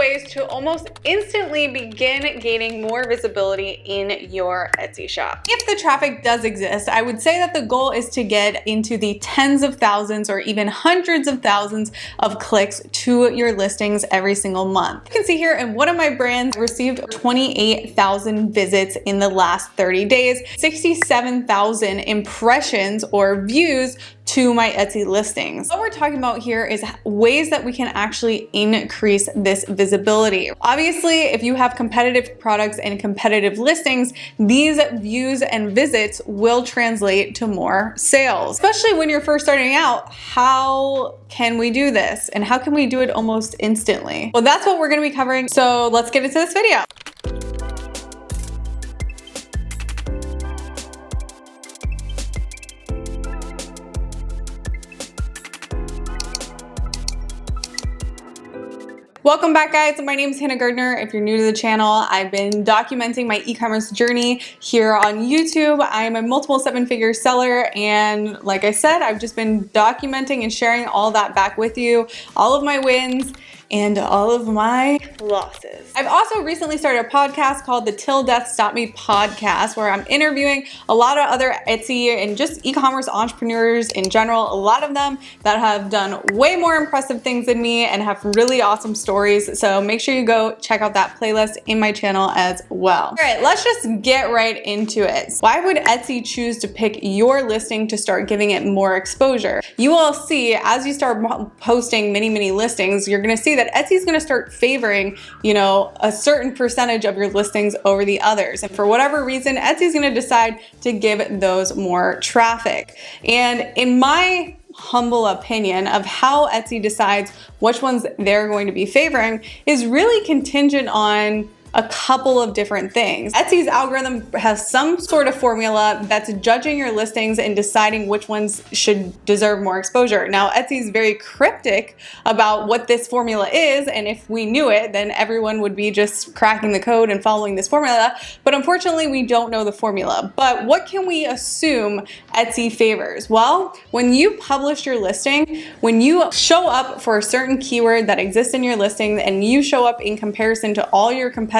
ways to almost instantly begin gaining more visibility in your Etsy shop. If the traffic does exist, I would say that the goal is to get into the tens of thousands or even hundreds of thousands of clicks to your listings every single month. You can see here in one of my brands received 28,000 visits in the last 30 days, 67,000 impressions or views to my Etsy listings. What we're talking about here is ways that we can actually increase this visibility. Obviously, if you have competitive products and competitive listings, these views and visits will translate to more sales. Especially when you're first starting out, how can we do this? And how can we do it almost instantly? Well, that's what we're gonna be covering. So let's get into this video. Welcome back, guys. My name is Hannah Gardner. If you're new to the channel, I've been documenting my e-commerce journey here on YouTube. I am a multiple seven-figure seller, and like I said, I've just been documenting and sharing all that back with you, all of my wins and all of my losses. I've also recently started a podcast called the Till Death Stop Me podcast, where I'm interviewing a lot of other Etsy and just e-commerce entrepreneurs in general, a lot of them that have done way more impressive things than me and have really awesome stories. So make sure you go check out that playlist in my channel as well. All right, let's just get right into it. Why would Etsy choose to pick your listing to start giving it more exposure? You will see as you start posting many listings, you're gonna see that Etsy is going to start favoring, a certain percentage of your listings over the others. And for whatever reason, Etsy is going to decide to give those more traffic. And in my humble opinion of how Etsy decides which ones they're going to be favoring is really contingent on a couple of different things. Etsy's algorithm has some sort of formula that's judging your listings and deciding which ones should deserve more exposure. Now, Etsy's very cryptic about what this formula is, and if we knew it, then everyone would be just cracking the code and following this formula. But unfortunately, we don't know the formula. But what can we assume Etsy favors? Well, when you publish your listing, when you show up for a certain keyword that exists in your listing and you show up in comparison to all your competitors,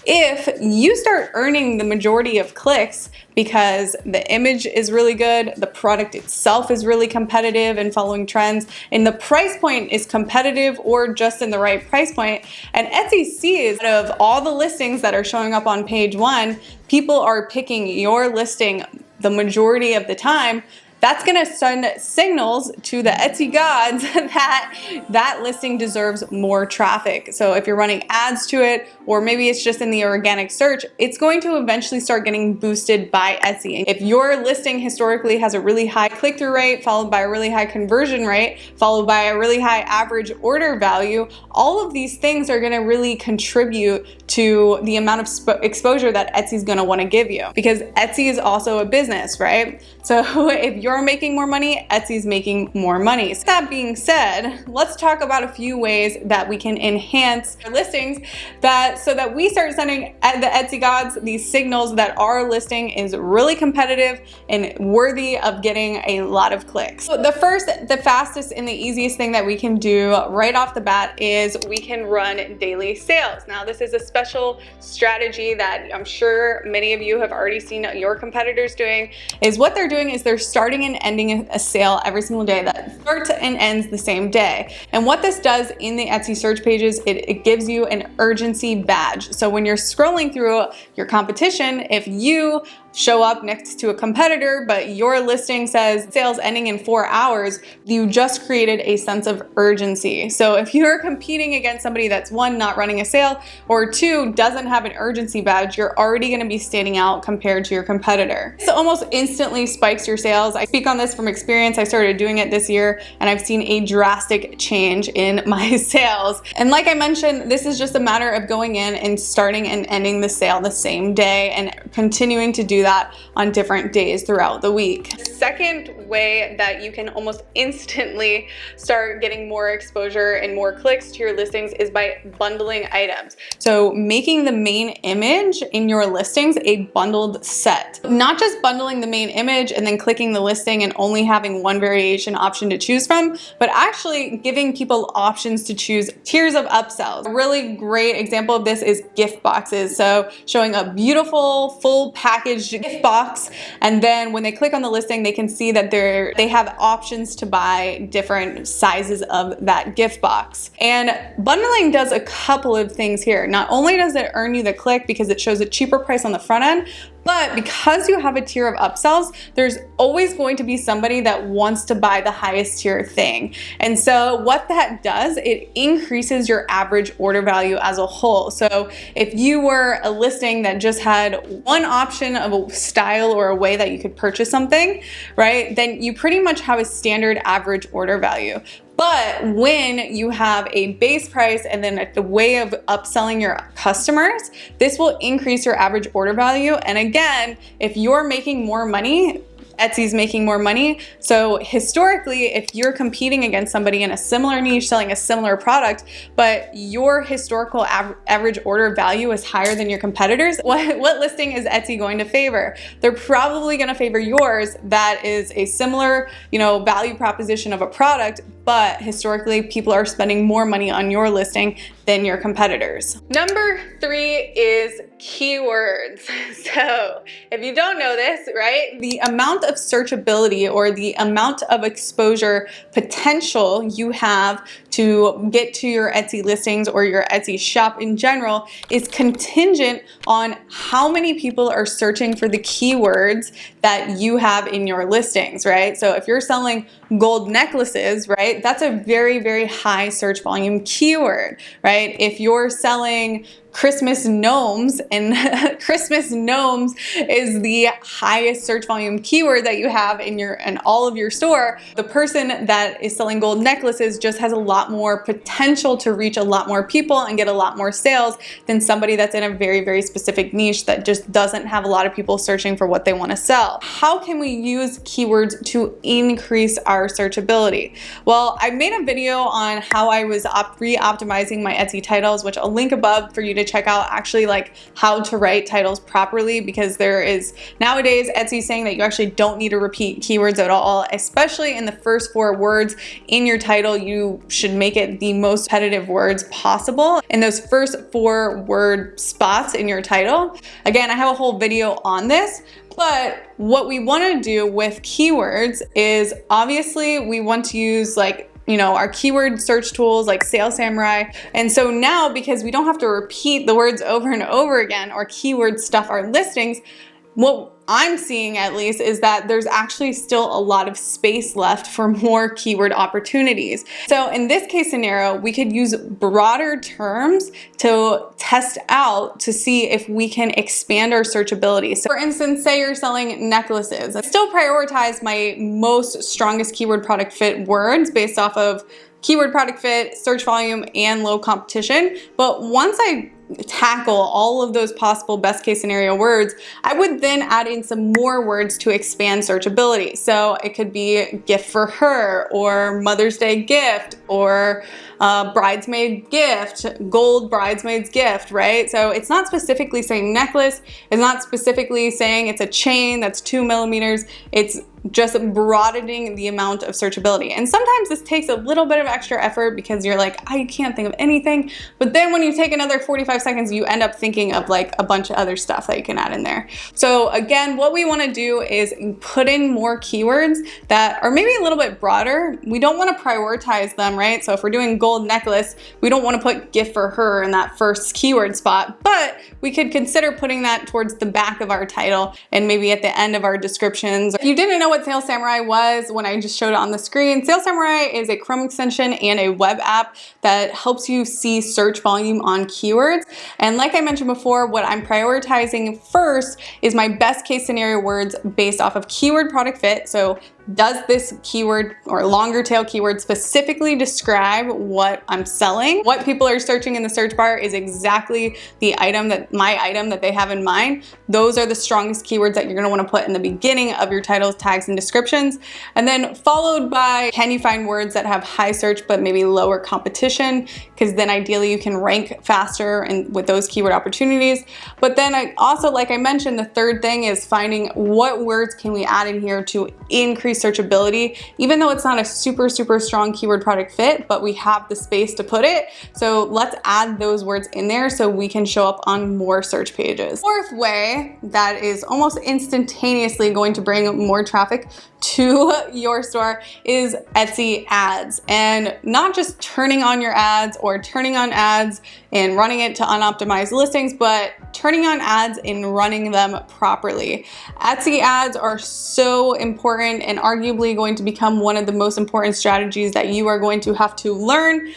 if you start earning the majority of clicks because the image is really good, the product itself is really competitive and following trends, and the price point is competitive or just in the right price point, and Etsy sees out of all the listings that are showing up on page one, people are picking your listing the majority of the time, that's gonna send signals to the Etsy gods that listing deserves more traffic. So if you're running ads to it, or maybe it's just in the organic search, it's going to eventually start getting boosted by Etsy. If your listing historically has a really high click-through rate, followed by a really high conversion rate, followed by a really high average order value, all of these things are gonna really contribute to the amount of exposure that Etsy's gonna wanna give you. Because Etsy is also a business, right? So if you're making more money, Etsy's making more money. So that being said, let's talk about a few ways that we can enhance our listings so that we start sending the Etsy gods these signals that our listing is really competitive and worthy of getting a lot of clicks. So the first, the fastest, and the easiest thing that we can do right off the bat is we can run daily sales. Now, this is a special strategy that I'm sure many of you have already seen your competitors doing, is what they're doing is they're starting and ending a sale every single day that starts and ends the same day. And what this does in the Etsy search pages, it gives you an urgency badge. So when you're scrolling through your competition, if you show up next to a competitor, but your listing says sales ending in 4 hours, you just created a sense of urgency. So if you're competing against somebody that's one, not running a sale, or two, doesn't have an urgency badge, you're already gonna be standing out compared to your competitor. This almost instantly spikes your sales. I speak on this from experience. I started doing it this year, and I've seen a drastic change in my sales. And like I mentioned, this is just a matter of going in and starting and ending the sale the same day and continuing to do that on different days throughout the week. The second way that you can almost instantly start getting more exposure and more clicks to your listings is by bundling items. So making the main image in your listings a bundled set. Not just bundling the main image and then clicking the listing and only having one variation option to choose from, but actually giving people options to choose tiers of upsells. A really great example of this is gift boxes. So showing a beautiful full packaged gift box, and then when they click on the listing, they can see that they have options to buy different sizes of that gift box. And bundling does a couple of things here. Not only does it earn you the click because it shows a cheaper price on the front end, but because you have a tier of upsells, there's always going to be somebody that wants to buy the highest tier thing. And so what that does, it increases your average order value as a whole. So if you were a listing that just had one option of a style or a way that you could purchase something, right, then you pretty much have a standard average order value. But when you have a base price and then the way of upselling your customers, this will increase your average order value. And again, if you're making more money, Etsy's making more money. So historically, if you're competing against somebody in a similar niche selling a similar product, but your historical average order value is higher than your competitors, what listing is Etsy going to favor? They're probably going to favor yours that is a similar, value proposition of a product, but historically people are spending more money on your listing than your competitors. Number 3 is keywords. So if you don't know this, right, the amount of searchability or the amount of exposure potential you have to get to your Etsy listings or your Etsy shop in general is contingent on how many people are searching for the keywords that you have in your listings, right? So if you're selling gold necklaces, right, that's a very, very high search volume keyword, right? If you're selling Christmas gnomes, and Christmas gnomes is the highest search volume keyword that you have in all of your store, the person that is selling gold necklaces just has a lot more potential to reach a lot more people and get a lot more sales than somebody that's in a very, very specific niche that just doesn't have a lot of people searching for what they want to sell. How can we use keywords to increase our searchability? Well, I made a video on how I was re-optimizing my Etsy titles, which I'll link above for you to check out, actually, like how to write titles properly, because there is nowadays Etsy saying that you actually don't need to repeat keywords at all, especially in the first 4 words in your title. You should make it the most repetitive words possible in those first 4 word spots in your title. Again, I have a whole video on this. But what we want to do with keywords is obviously we want to use our keyword search tools like Sales Samurai. And so now, because we don't have to repeat the words over and over again or keyword stuff our listings, what I'm seeing at least is that there's actually still a lot of space left for more keyword opportunities. So in this case scenario, we could use broader terms to test out to see if we can expand our searchability. So for instance, say you're selling necklaces. I still prioritize my most strongest keyword product fit words based off of keyword product fit, search volume, and low competition. But once I tackle all of those possible best case scenario words, I would then add in some more words to expand searchability. So it could be gift for her, or Mother's Day gift, or bridesmaid gift, gold bridesmaid's gift, right? So it's not specifically saying necklace, it's not specifically saying it's a chain that's 2 millimeters, it's just broadening the amount of searchability. And sometimes this takes a little bit of extra effort because you're like, I can't think of anything. But then when you take another 45 seconds, you end up thinking of like a bunch of other stuff that you can add in there. So again, what we want to do is put in more keywords that are maybe a little bit broader. We don't want to prioritize them, right? So if we're doing gold necklace, we don't want to put gift for her in that first keyword spot, but we could consider putting that towards the back of our title and maybe at the end of our descriptions. If you didn't know what Sales Samurai was when I just showed it on the screen, Sales Samurai is a Chrome extension and a web app that helps you see search volume on keywords. And like I mentioned before, what I'm prioritizing first is my best case scenario words based off of keyword product fit. So does this keyword or longer tail keyword specifically describe what I'm selling? What people are searching in the search bar is exactly the item my item that they have in mind. Those are the strongest keywords that you're gonna wanna put in the beginning of your titles, tags, and descriptions. And then followed by, can you find words that have high search but maybe lower competition? Because then ideally you can rank faster and with those keyword opportunities. But then I also, like I mentioned, the third thing is finding what words can we add in here to increase searchability, even though it's not a super strong keyword product fit, but we have the space to put it. So let's add those words in there so we can show up on more search pages. Fourth way that is almost instantaneously going to bring more traffic to your store is Etsy ads. And not just turning on your ads or turning on ads and running it to unoptimized listings, but turning on ads and running them properly. Etsy ads are so important and arguably going to become one of the most important strategies that you are going to have to learn.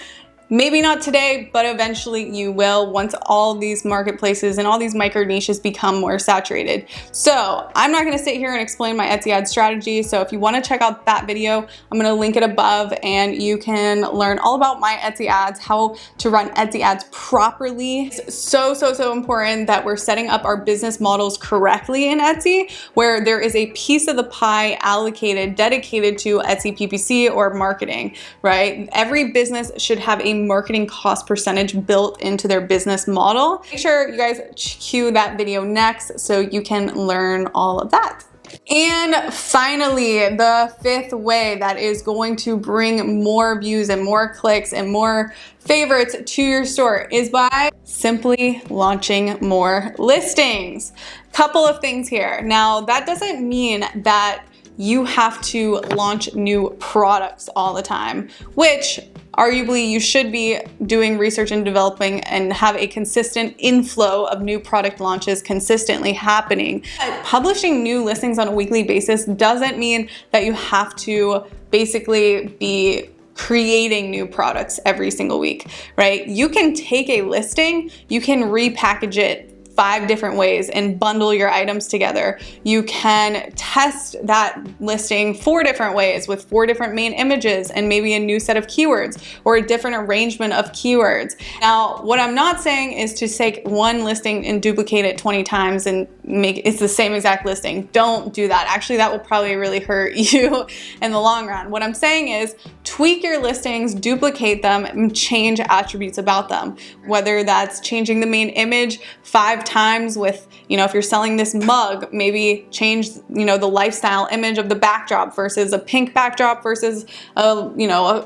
Maybe not today, but eventually you will once all these marketplaces and all these micro niches become more saturated. So I'm not gonna sit here and explain my Etsy ad strategy. So if you wanna check out that video, I'm gonna link it above and you can learn all about my Etsy ads, how to run Etsy ads properly. It's so important that we're setting up our business models correctly in Etsy, where there is a piece of the pie allocated, dedicated to Etsy PPC or marketing, right? Every business should have a marketing cost percentage built into their business model. Make sure you guys cue that video next so you can learn all of that. And finally, the fifth way that is going to bring more views and more clicks and more favorites to your store is by simply launching more listings. Couple of things here. Now, that doesn't mean that you have to launch new products all the time, which arguably you should be doing research and developing and have a consistent inflow of new product launches consistently happening. But publishing new listings on a weekly basis doesn't mean that you have to basically be creating new products every single week, right? You can take a listing, you can repackage it 5 different ways and bundle your items together. You can test that listing 4 different ways with 4 different main images and maybe a new set of keywords or a different arrangement of keywords. Now, what I'm not saying is to take one listing and duplicate it 20 times and make it's the same exact listing. Don't do that. Actually, that will probably really hurt you in the long run. What I'm saying is tweak your listings, duplicate them, and change attributes about them. Whether that's changing the main image 5 times with, if you're selling this mug, maybe change, the lifestyle image of the backdrop versus a pink backdrop versus a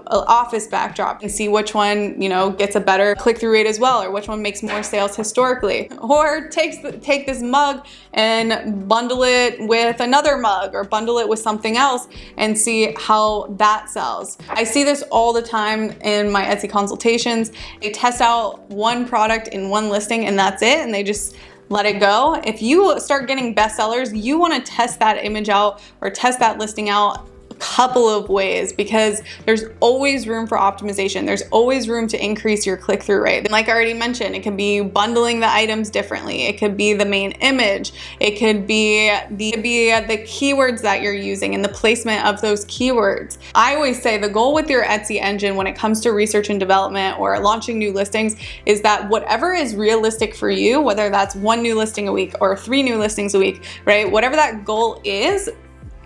office backdrop, and see which one, gets a better click-through rate as well, or which one makes more sales historically. Or take this mug and bundle it with another mug or bundle it with something else and see how that sells. I see this all the time in my Etsy consultations. They test out one product in one listing and that's it, and they just let it go. If you start getting bestsellers, you want to test that image out or test that listing out a couple of ways, because there's always room for optimization. There's always room to increase your click-through rate. And like I already mentioned, it could be bundling the items differently. It could be the main image. It could be the keywords that you're using and the placement of those keywords. I always say the goal with your Etsy engine when it comes to research and development or launching new listings is that whatever is realistic for you, whether that's 1 new listing a week or 3 new listings a week, right? Whatever that goal is,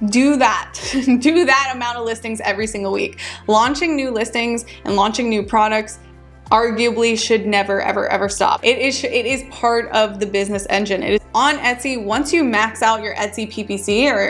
do that. Do that amount of listings every single week. Launching new listings and launching new products arguably should never, ever stop. It is part of the business engine. It is on Etsy. Once you max out your Etsy PPC or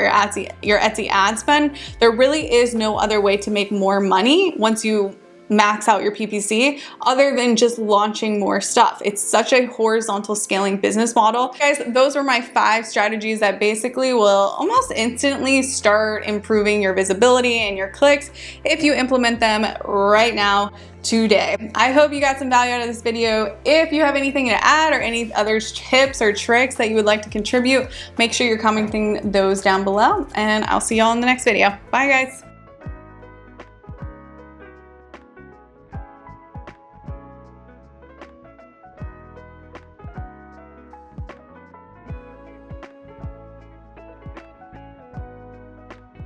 your Etsy ad spend, there really is no other way to make more money once you max out your PPC other than just launching more stuff. It's such a horizontal scaling business model. Guys, those were my 5 strategies that basically will almost instantly start improving your visibility and your clicks if you implement them right now, today. I hope you got some value out of this video. If you have anything to add or any other tips or tricks that you would like to contribute, make sure you're commenting those down below, and I'll see y'all in the next video. Bye guys.